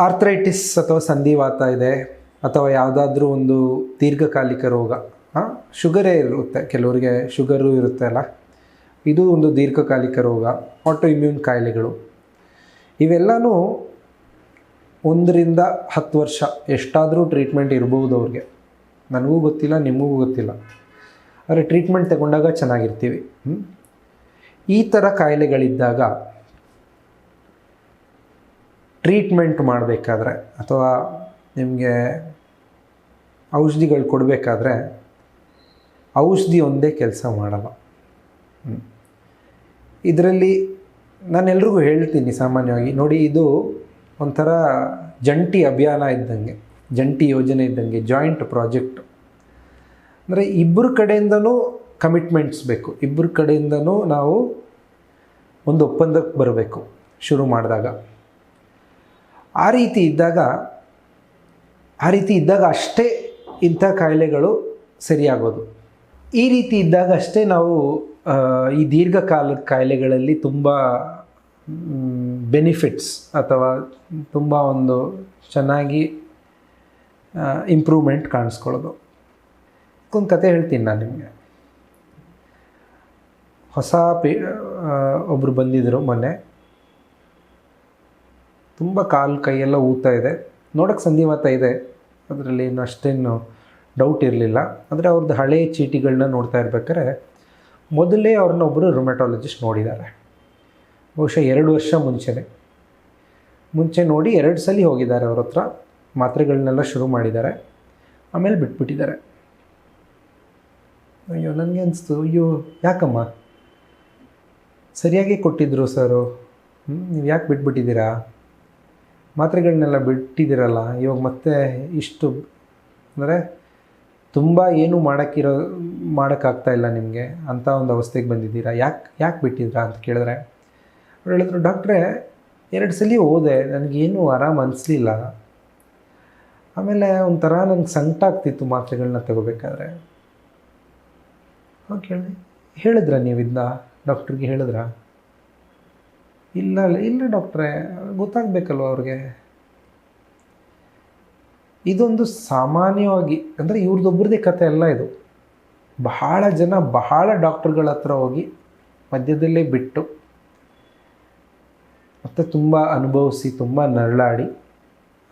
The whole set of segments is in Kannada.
ಆರ್ಥ್ರೈಟಿಸ್ ಅಥವಾ ಸಂಧಿವಾತ ಇದೆ ಅಥವಾ ಯಾವುದಾದ್ರೂ ಒಂದು ದೀರ್ಘಕಾಲಿಕ ರೋಗ, ಶುಗರೇ ಇರುತ್ತೆ, ಕೆಲವರಿಗೆ ಶುಗರು ಇರುತ್ತೆ ಅಲ್ಲ, ಇದು ಒಂದು ದೀರ್ಘಕಾಲಿಕ ರೋಗ, ಆಟೋ ಇಮ್ಯೂನ್ ಕಾಯಿಲೆಗಳು, ಇವೆಲ್ಲನೂ 1-10 ವರ್ಷ ಎಷ್ಟಾದರೂ ಟ್ರೀಟ್ಮೆಂಟ್ ಇರ್ಬೋದು ಅವ್ರಿಗೆ. ನನಗೂ ಗೊತ್ತಿಲ್ಲ, ನಿಮಗೂ ಗೊತ್ತಿಲ್ಲ, ಆದರೆ ಟ್ರೀಟ್ಮೆಂಟ್ ತಗೊಂಡಾಗ ಚೆನ್ನಾಗಿರ್ತೀವಿ. ಈ ಥರ ಕಾಯಿಲೆಗಳಿದ್ದಾಗ ಟ್ರೀಟ್ಮೆಂಟ್ ಮಾಡಬೇಕಾದ್ರೆ ಅಥವಾ ನಿಮಗೆ ಔಷಧಿಗಳು ಕೊಡಬೇಕಾದ್ರೆ ಔಷಧಿ ಒಂದೇ ಕೆಲಸ ಮಾಡಲ್ಲ. ಇದರಲ್ಲಿ ನಾನೆಲ್ರಿಗೂ ಹೇಳ್ತೀನಿ ಸಾಮಾನ್ಯವಾಗಿ, ನೋಡಿ, ಇದು ಒಂಥರ ಜಂಟಿ ಅಭಿಯಾನ ಇದ್ದಂಗೆ, ಜಂಟಿ ಯೋಜನೆ ಇದ್ದಂಗೆ, ಜಾಯಿಂಟ್ ಪ್ರಾಜೆಕ್ಟ್. ಅಂದರೆ ಇಬ್ಬರ ಕಡೆಯಿಂದನೂ ಕಮಿಟ್ಮೆಂಟ್ಸ್ ಬೇಕು, ಇಬ್ಬರ ಕಡೆಯಿಂದನೂ ನಾವು ಒಂದು ಒಪ್ಪಂದಕ್ಕೆ ಬರಬೇಕು ಶುರು ಮಾಡಿದಾಗ. ಆ ರೀತಿ ಇದ್ದಾಗ ಅಷ್ಟೇ ಇಂಥ ಕಾಯಿಲೆಗಳು ಸರಿಯಾಗೋದು. ಈ ರೀತಿ ಇದ್ದಾಗ ಅಷ್ಟೇ ನಾವು ಈ ದೀರ್ಘಕಾಲದ ಕಾಯಿಲೆಗಳಲ್ಲಿ ತುಂಬ ಬೆನಿಫಿಟ್ಸ್ ಅಥವಾ ತುಂಬ ಒಂದು ಚೆನ್ನಾಗಿ ಇಂಪ್ರೂವ್ಮೆಂಟ್ ಕಾಣಿಸ್ಕೊಳ್ಳೋದು. ಒಂದು ಕತೆ ಹೇಳ್ತೀನಿ ನಾನು ನಿಮಗೆ. ಒಬ್ಬರು ಬಂದಿದ್ದರು ಮೊನ್ನೆ, ತುಂಬ ಕಾಲು ಕೈಯೆಲ್ಲ ಊತ ಇದೆ, ನೋಡೋಕ್ಕೆ ಸಂಧಿವಾತ ಇದೆ, ಅದರಲ್ಲಿ ಏನು ಅಷ್ಟೇನು ಡೌಟ್ ಇರಲಿಲ್ಲ. ಆದರೆ ಅವ್ರದ್ದು ಹಳೆಯ ಚೀಟಿಗಳನ್ನ ನೋಡ್ತಾ ಇರ್ಬೇಕಾದ್ರೆ ಮೊದಲೇ ಅವ್ರನ್ನೊಬ್ಬರು ರುಮೆಟಾಲಜಿಸ್ಟ್ ನೋಡಿದ್ದಾರೆ. ಬಹುಶಃ 2 ವರ್ಷ ಮುಂಚೆ ನೋಡಿ 2 ಸಲ ಹೋಗಿದ್ದಾರೆ ಅವ್ರ ಹತ್ರ, ಮಾತ್ರೆಗಳನ್ನೆಲ್ಲ ಶುರು ಮಾಡಿದ್ದಾರೆ, ಆಮೇಲೆ ಬಿಟ್ಬಿಟ್ಟಿದ್ದಾರೆ. ಅಯ್ಯೋ, ನನಗೆ ಅನಿಸ್ತು, ಅಯ್ಯೋ ಯಾಕಮ್ಮ, ಸರಿಯಾಗಿ ಕೊಟ್ಟಿದ್ದರು ಸರು, ನೀವು ಯಾಕೆ ಬಿಟ್ಬಿಟ್ಟಿದ್ದೀರಾ, ಮಾತ್ರೆಗಳನ್ನೆಲ್ಲ ಬಿಟ್ಟಿದ್ದೀರಲ್ಲ, ಇವಾಗ ಮತ್ತೆ ಇಷ್ಟು ಅಂದರೆ ತುಂಬ ಏನೂ ಮಾಡೋಕ್ಕಾಗ್ತಾ ಇಲ್ಲ ನಿಮಗೆ, ಅಂಥ ಒಂದು ಅವಸ್ಥೆಗೆ ಬಂದಿದ್ದೀರಾ, ಯಾಕೆ ಬಿಟ್ಟಿದ್ದೀರಾ ಅಂತ ಕೇಳಿದ್ರೆ ಅವ್ರು ಹೇಳಿದ್ರು, ಡಾಕ್ಟ್ರೇ 2 ಸಲ ಹೋದೆ, ನನಗೇನು ಆರಾಮ ಅನಿಸ್ಲಿಲ್ಲ, ಆಮೇಲೆ ಒಂಥರ ನನಗೆ ಸಂಕಟ ಆಗ್ತಿತ್ತು ಮಾತ್ರೆಗಳನ್ನ ತಗೋಬೇಕಾದ್ರೆ. ಅವಾಗ ಹೇಳಿದ್ರಾ ನೀವು ಇದನ್ನ ಡಾಕ್ಟ್ರಿಗೆ ಹೇಳಿದ್ರಾ? ಇಲ್ಲ ಡಾಕ್ಟ್ರೇ, ಗೊತ್ತಾಗಬೇಕಲ್ವ ಅವ್ರಿಗೆ. ಇದೊಂದು ಸಾಮಾನ್ಯವಾಗಿ, ಅಂದರೆ ಇವ್ರದ್ದೊಬ್ಬರದೇ ಕತೆ ಅಲ್ಲ ಇದು. ಬಹಳ ಜನ ಬಹಳ ಡಾಕ್ಟ್ರುಗಳ ಹತ್ರ ಹೋಗಿ ಮಧ್ಯದಲ್ಲೇ ಬಿಟ್ಟು ಮತ್ತು ತುಂಬ ಅನುಭವಿಸಿ ತುಂಬ ನರಳಾಡಿ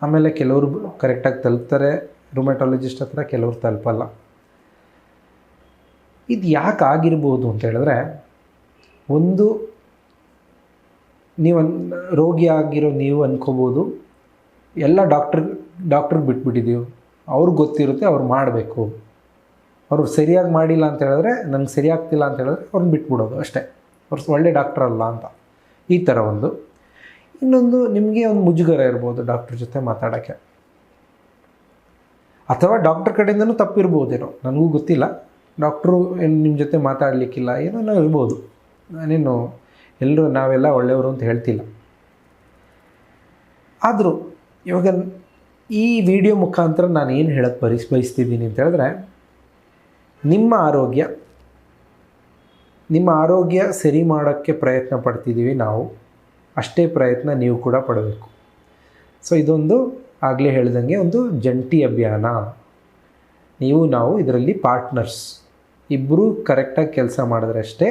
ಆಮೇಲೆ ಕೆಲವರು ಕರೆಕ್ಟಾಗಿ ತಲುಪ್ತಾರೆ ರುಮೆಟಾಲಜಿಸ್ಟ್ ಹತ್ರ, ಕೆಲವರು ತಲುಪಲ್ಲ. ಇದು ಯಾಕೆ ಆಗಿರ್ಬೋದು ಅಂತ ಹೇಳಿದ್ರೆ, ಒಂದು ನೀವು ರೋಗಿ ಆಗಿರೋ ನೀವು ಅಂದ್ಕೋಬೋದು ಎಲ್ಲ ಡಾಕ್ಟ್ರಿಗೆ ಬಿಟ್ಬಿಟ್ಟಿದ್ದೀವಿ, ಅವ್ರಿಗೆ ಗೊತ್ತಿರುತ್ತೆ, ಅವ್ರು ಮಾಡಬೇಕು, ಅವರು ಸರಿಯಾಗಿ ಮಾಡಿಲ್ಲ ಅಂತ ಹೇಳಿದ್ರೆ, ನಂಗೆ ಸರಿಯಾಗ್ತಿಲ್ಲ ಅಂತ ಹೇಳಿದ್ರೆ ಅವ್ರನ್ನ ಬಿಟ್ಬಿಡೋದು ಅಷ್ಟೇ, ಅವ್ರು ಒಳ್ಳೆ ಡಾಕ್ಟ್ರ್ ಅಲ್ಲ ಅಂತ. ಈ ಥರ ಒಂದು. ಇನ್ನೊಂದು, ನಿಮಗೆ ಒಂದು ಮುಜುಗರ ಇರ್ಬೋದು ಡಾಕ್ಟ್ರ್ ಜೊತೆ ಮಾತಾಡೋಕ್ಕೆ, ಅಥವಾ ಡಾಕ್ಟ್ರ್ ಕಡೆಯಿಂದನೂ ತಪ್ಪಿರ್ಬೋದೇನೋ, ನನಗೂ ಗೊತ್ತಿಲ್ಲ. ಡಾಕ್ಟ್ರು ಏನು ನಿಮ್ಮ ಜೊತೆ ಮಾತಾಡಲಿಕ್ಕಿಲ್ಲ, ಏನೋ ಇರ್ಬೋದು. ನಾನೇನು ನಾವೆಲ್ಲ ಒಳ್ಳೆಯವರು ಅಂತ ಹೇಳ್ತಿಲ್ಲ. ಆದರೂ ಇವಾಗ ಈ ವಿಡಿಯೋ ಮುಖಾಂತರ ನಾನು ಏನು ಹೇಳೋಕ್ಕೆ ಬಯಸ್ತಿದ್ದೀನಿ ಅಂತ ಹೇಳಿದ್ರೆ, ನಿಮ್ಮ ಆರೋಗ್ಯ ಸರಿ ಮಾಡೋಕ್ಕೆ ಪ್ರಯತ್ನ ಪಡ್ತಿದ್ದೀವಿ ನಾವು, ಅಷ್ಟೇ ಪ್ರಯತ್ನ ನೀವು ಕೂಡ ಪಡಬೇಕು. ಸೊ ಇದೊಂದು ಆಗಲೇ ಹೇಳ್ದಂಗೆ ಒಂದು ಜಂಟಿ ಅಭಿಯಾನ. ನಾವು ಇದರಲ್ಲಿ ಪಾರ್ಟ್ನರ್ಸ್, ಇಬ್ಬರೂ ಕರೆಕ್ಟಾಗಿ ಕೆಲಸ ಮಾಡಿದ್ರೆ ಅಷ್ಟೇ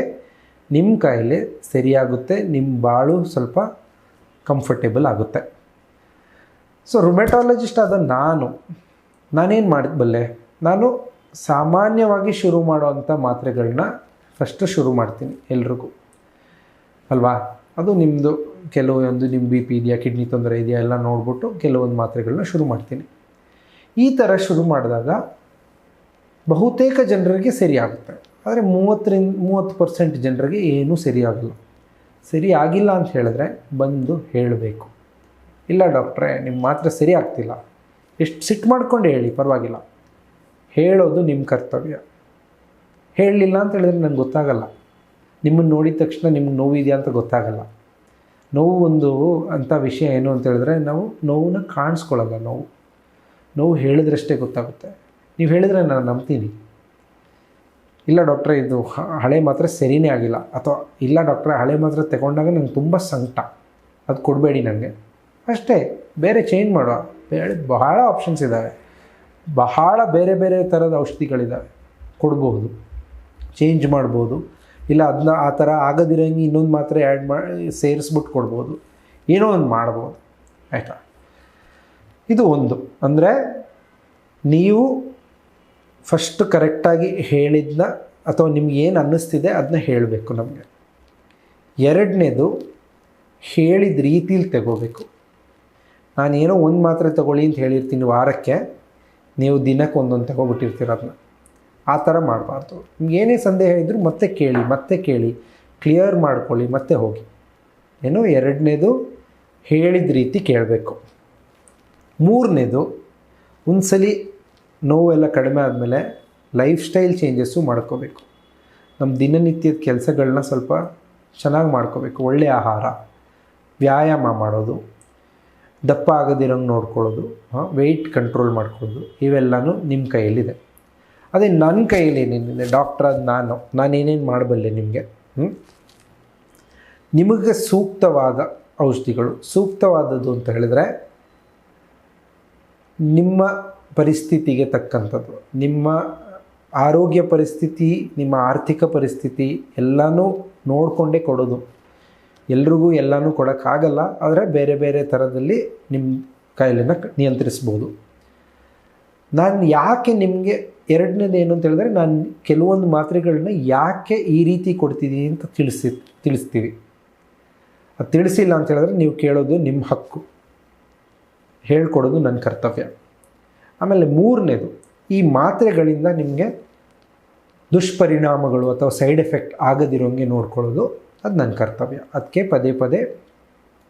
ನಿಮ್ಮ ಕಾಯಿಲೆ ಸರಿಯಾಗುತ್ತೆ, ನಿಮ್ಮ ಬಾಳು ಸ್ವಲ್ಪ ಕಂಫರ್ಟೇಬಲ್ ಆಗುತ್ತೆ. ಸೊ ರುಮೆಟಾಲಜಿಸ್ಟ್ ಆದ ನಾನೇನು ಮಾಡಬಲ್ಲೆ, ನಾನು ಸಾಮಾನ್ಯವಾಗಿ ಶುರು ಮಾಡೋವಂಥ ಮಾತ್ರೆಗಳನ್ನ ಫಸ್ಟು ಶುರು ಮಾಡ್ತೀನಿ ಎಲ್ರಿಗೂ ಅಲ್ವಾ. ಅದು ನಿಮ್ಮದು ಕೆಲವೊಂದು ನಿಮ್ಮ ಬಿ ಪಿ ಇದೆಯಾ, ಕಿಡ್ನಿ ತೊಂದರೆ ಇದೆಯಾ ಎಲ್ಲ ನೋಡ್ಬಿಟ್ಟು ಕೆಲವೊಂದು ಮಾತ್ರೆಗಳನ್ನ ಶುರು ಮಾಡ್ತೀನಿ. ಈ ಥರ ಶುರು ಮಾಡಿದಾಗ ಬಹುತೇಕ ಜನರಿಗೆ ಸರಿಯಾಗುತ್ತೆ, ಆದರೆ 30% ಜನರಿಗೆ ಏನೂ ಸರಿಯಾಗಲ್ಲ. ಸರಿಯಾಗಿಲ್ಲ ಅಂತ ಹೇಳಿದ್ರೆ ಬಂದು ಹೇಳಬೇಕು, ಇಲ್ಲ ಡಾಕ್ಟ್ರೇ ನಿಮ್ಮ ಮಾತ್ರೆ ಸರಿ ಆಗ್ತಿಲ್ಲ, ಎಷ್ಟು ಸಿಟ್ಟು ಮಾಡ್ಕೊಂಡು ಹೇಳಿ ಪರವಾಗಿಲ್ಲ, ಹೇಳೋದು ನಿಮ್ಮ ಕರ್ತವ್ಯ. ಹೇಳಲಿಲ್ಲ ಅಂತ ಹೇಳಿದ್ರೆ ನನಗೆ ಗೊತ್ತಾಗಲ್ಲ, ನಿಮ್ಮನ್ನು ನೋಡಿದ ತಕ್ಷಣ ನಿಮ್ಗೆ ನೋವಿದೆಯಾ ಅಂತ ಗೊತ್ತಾಗಲ್ಲ. ನೋವು ಒಂದು ಅಂಥ ವಿಷಯ ಏನು ಅಂತ ಹೇಳಿದ್ರೆ, ನಾವು ನೋವನ್ನ ಕಾಣಿಸ್ಕೊಳ್ಳಲ್ಲ, ನೋವು ಹೇಳಿದ್ರಷ್ಟೇ ಗೊತ್ತಾಗುತ್ತೆ. ನೀವು ಹೇಳಿದ್ರೆ ನಾನು ನಂಬ್ತೀನಿ, ಇಲ್ಲ ಡಾಕ್ಟ್ರೇ ಇದು ಹಳೆ ಮಾತ್ರೆ ಸರಿಯೇ ಆಗಿಲ್ಲ, ಅಥವಾ ಇಲ್ಲ ಡಾಕ್ಟ್ರೇ ಹಳೆ ಮಾತ್ರೆ ತಗೊಂಡಾಗ ನಂಗೆ ತುಂಬ ಸಂಕಟ, ಅದು ಕೊಡಬೇಡಿ ನನಗೆ, ಅಷ್ಟೇ, ಬೇರೆ ಚೇಂಜ್ ಮಾಡುವ. ಬಹಳ ಆಪ್ಷನ್ಸ್ ಇದ್ದಾವೆ, ಬಹಳ ಬೇರೆ ಬೇರೆ ಥರದ ಔಷಧಿಗಳಿದ್ದಾವೆ, ಕೊಡ್ಬೋದು, ಚೇಂಜ್ ಮಾಡ್ಬೋದು. ಇಲ್ಲ ಅದನ್ನ ಆ ಥರ ಆಗದಿರೋಂಗೆ ಇನ್ನೊಂದು ಮಾತ್ರೆ ಆ್ಯಡ್ ಮಾಡಿ ಸೇರಿಸ್ಬಿಟ್ಟು ಕೊಡ್ಬೋದು, ಏನೋ ಒಂದು ಮಾಡ್ಬೋದು, ಆಯಿತಾ. ಇದು ಒಂದು. ಅಂದರೆ ನೀವು ಫಸ್ಟ್ ಕರೆಕ್ಟಾಗಿ ಹೇಳಿದ್ನ ಅಥವಾ ನಿಮ್ಗೆ ಏನು ಅನ್ನಿಸ್ತಿದೆ ಅದನ್ನ ಹೇಳಬೇಕು ನಮಗೆ. ಎರಡನೇದು, ಹೇಳಿದ ರೀತಿಲಿ ತಗೋಬೇಕು. ನಾನೇನೋ ಒಂದು ಮಾತ್ರೆ ತಗೊಳ್ಳಿ ಅಂತ ಹೇಳಿರ್ತೀನಿ ವಾರಕ್ಕೆ, ನೀವು ದಿನಕ್ಕೆ ಒಂದೊಂದು ತಗೊಬಿಟ್ಟಿರ್ತೀರ, ಅದನ್ನ ಆ ಥರ ಮಾಡಬಾರ್ದು. ನಿಮ್ಗೆ ಏನೇ ಸಂದೇಹ ಇದ್ದರೂ ಮತ್ತೆ ಕೇಳಿ ಕ್ಲಿಯರ್ ಮಾಡ್ಕೊಳ್ಳಿ, ಮತ್ತೆ ಹೋಗಿ. ಏನೋ ಎರಡನೇದು, ಹೇಳಿದ ರೀತಿ ಕೇಳಬೇಕು. ಮೂರನೇದು, ಒಂದ್ಸಲಿ ನೋವೆಲ್ಲ ಕಡಿಮೆ ಆದಮೇಲೆ ಲೈಫ್ ಸ್ಟೈಲ್ ಚೇಂಜಸ್ಸು ಮಾಡ್ಕೋಬೇಕು. ನಮ್ಮ ದಿನನಿತ್ಯದ ಕೆಲಸಗಳನ್ನ ಸ್ವಲ್ಪ ಚೆನ್ನಾಗಿ ಮಾಡ್ಕೋಬೇಕು. ಒಳ್ಳೆಯ ಆಹಾರ, ವ್ಯಾಯಾಮ ಮಾಡೋದು, ದಪ್ಪ ಆಗದಿರೋಂಗೆ ನೋಡ್ಕೊಳ್ಳೋದು, ವೆಯ್ಟ್ ಕಂಟ್ರೋಲ್ ಮಾಡ್ಕೊಳ್ಳೋದು, ಇವೆಲ್ಲನೂ ನಿಮ್ಮ ಕೈಯಲ್ಲಿದೆ. ಅದೇ ನನ್ನ ಕೈಯಲ್ಲಿ ಏನೇನಿದೆ, ಡಾಕ್ಟ್ರಾದ ನಾನೇನೇನು ಮಾಡಬಲ್ಲೆ ನಿಮಗೆ. ನಿಮಗೆ ಸೂಕ್ತವಾದ ಔಷಧಿಗಳು, ಸೂಕ್ತವಾದದ್ದು ಅಂತ ಹೇಳಿದ್ರೆ ನಿಮ್ಮ ಪರಿಸ್ಥಿತಿಗೆ ತಕ್ಕಂಥದ್ದು, ನಿಮ್ಮ ಆರೋಗ್ಯ ಪರಿಸ್ಥಿತಿ, ನಿಮ್ಮ ಆರ್ಥಿಕ ಪರಿಸ್ಥಿತಿ ಎಲ್ಲನೂ ನೋಡಿಕೊಂಡೇ ಕೊಡೋದು. ಎಲ್ರಿಗೂ ಎಲ್ಲನೂ ಕೊಡೋಕ್ಕಾಗಲ್ಲ, ಆದರೆ ಬೇರೆ ಬೇರೆ ಥರದಲ್ಲಿ ನಿಮ್ಮ ಕಾಯಿಲೆನ ನಿಯಂತ್ರಿಸ್ಬೋದು. ನಾನು ಯಾಕೆ ನಿಮಗೆ ಎರಡನೇದು ಏನು ಅಂತ ಹೇಳಿದ್ರೆ, ನಾನು ಕೆಲವೊಂದು ಮಾತ್ರೆಗಳನ್ನ ಯಾಕೆ ಈ ರೀತಿ ಕೊಡ್ತಿದ್ದೀನಿ ಅಂತ ತಿಳಿಸ್ತೀವಿ. ಅದು ತಿಳಿಸಿಲ್ಲ ಅಂತ ಹೇಳಿದ್ರೆ ನೀವು ಕೇಳೋದು ನಿಮ್ಮ ಹಕ್ಕು, ಹೇಳ್ಕೊಡೋದು ನನ್ನ ಕರ್ತವ್ಯ. ಆಮೇಲೆ ಮೂರನೇದು, ಈ ಮಾತ್ರೆಗಳಿಂದ ನಿಮಗೆ ದುಷ್ಪರಿಣಾಮಗಳು ಅಥವಾ ಸೈಡ್ ಎಫೆಕ್ಟ್ ಆಗದಿರೋಂಗೆ ನೋಡ್ಕೊಳ್ಳೋದು ಅದು ನನ್ನ ಕರ್ತವ್ಯ. ಅದಕ್ಕೆ ಪದೇ ಪದೇ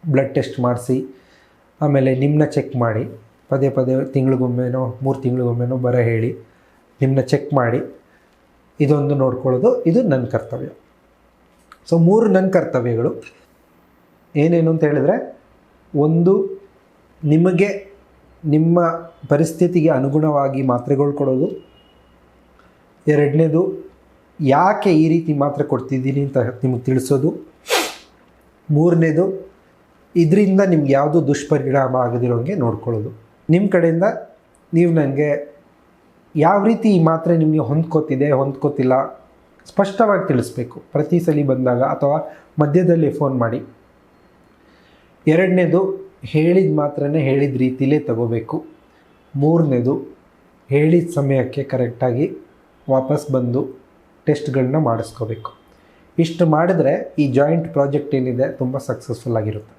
ಬ್ಲಡ್ ಟೆಸ್ಟ್ ಮಾಡಿಸಿ, ಆಮೇಲೆ ನಿಮ್ಮನ್ನ ಚೆಕ್ ಮಾಡಿ, ಪದೇ ತಿಂಗಳಿಗೊಮ್ಮೆನೋ 3 ತಿಂಗಳಿಗೊಮ್ಮೆನೋ ಹೇಳಿ ನಿಮ್ಮನ್ನ ಚೆಕ್ ಮಾಡಿ ಇದೊಂದು ನೋಡ್ಕೊಳ್ಳೋದು, ಇದು ನನ್ನ ಕರ್ತವ್ಯ. ಸೊ 3 ನನ್ನ ಕರ್ತವ್ಯಗಳು ಏನೇನು ಅಂತ ಹೇಳಿದ್ರೆ, ಒಂದು, ನಿಮಗೆ ನಿಮ್ಮ ಪರಿಸ್ಥಿತಿಗೆ ಅನುಗುಣವಾಗಿ ಮಾತ್ರೆಗಳು ಕೊಡೋದು. ಎರಡನೇದು, ಯಾಕೆ ಈ ರೀತಿ ಮಾತ್ರೆ ಕೊಡ್ತಿದ್ದೀನಿ ಅಂತ ನಿಮಗೆ ತಿಳಿಸೋದು. ಮೂರನೇದು, ಇದರಿಂದ ನಿಮ್ಗೆ ಯಾವುದೂ ದುಷ್ಪರಿಣಾಮ ಆಗದಿರೋಂಗೆ ನೋಡ್ಕೊಳ್ಳೋದು. ನಿಮ್ಮ ಕಡೆಯಿಂದ ನೀವು ನನಗೆ ಯಾವ ರೀತಿ ಈ ಮಾತ್ರೆ ನಿಮಗೆ ಹೊಂದ್ಕೋತಿಲ್ಲ ಸ್ಪಷ್ಟವಾಗಿ ತಿಳಿಸ್ಬೇಕು ಪ್ರತಿ ಸಲ ಬಂದಾಗ, ಅಥವಾ ಮಧ್ಯದಲ್ಲಿ ಫೋನ್ ಮಾಡಿ. ಎರಡನೇದು, ಹೇಳಿದ ಮಾತ್ರನೇ ಹೇಳಿದ ರೀತಿಲೇ ತಗೋಬೇಕು. ಮೂರನೇದು, ಹೇಳಿದ ಸಮಯಕ್ಕೆ ಕರೆಕ್ಟಾಗಿ ವಾಪಸ್ ಬಂದು ಟೆಸ್ಟ್ಗಳನ್ನ ಮಾಡಿಸ್ಕೋಬೇಕು. ಇಷ್ಟು ಮಾಡಿದ್ರೆ ಈ ಜಾಯಿಂಟ್ ಪ್ರಾಜೆಕ್ಟ್ ಏನಿದೆ ತುಂಬ ಸಕ್ಸಸ್ಫುಲ್ ಆಗಿರುತ್ತೆ.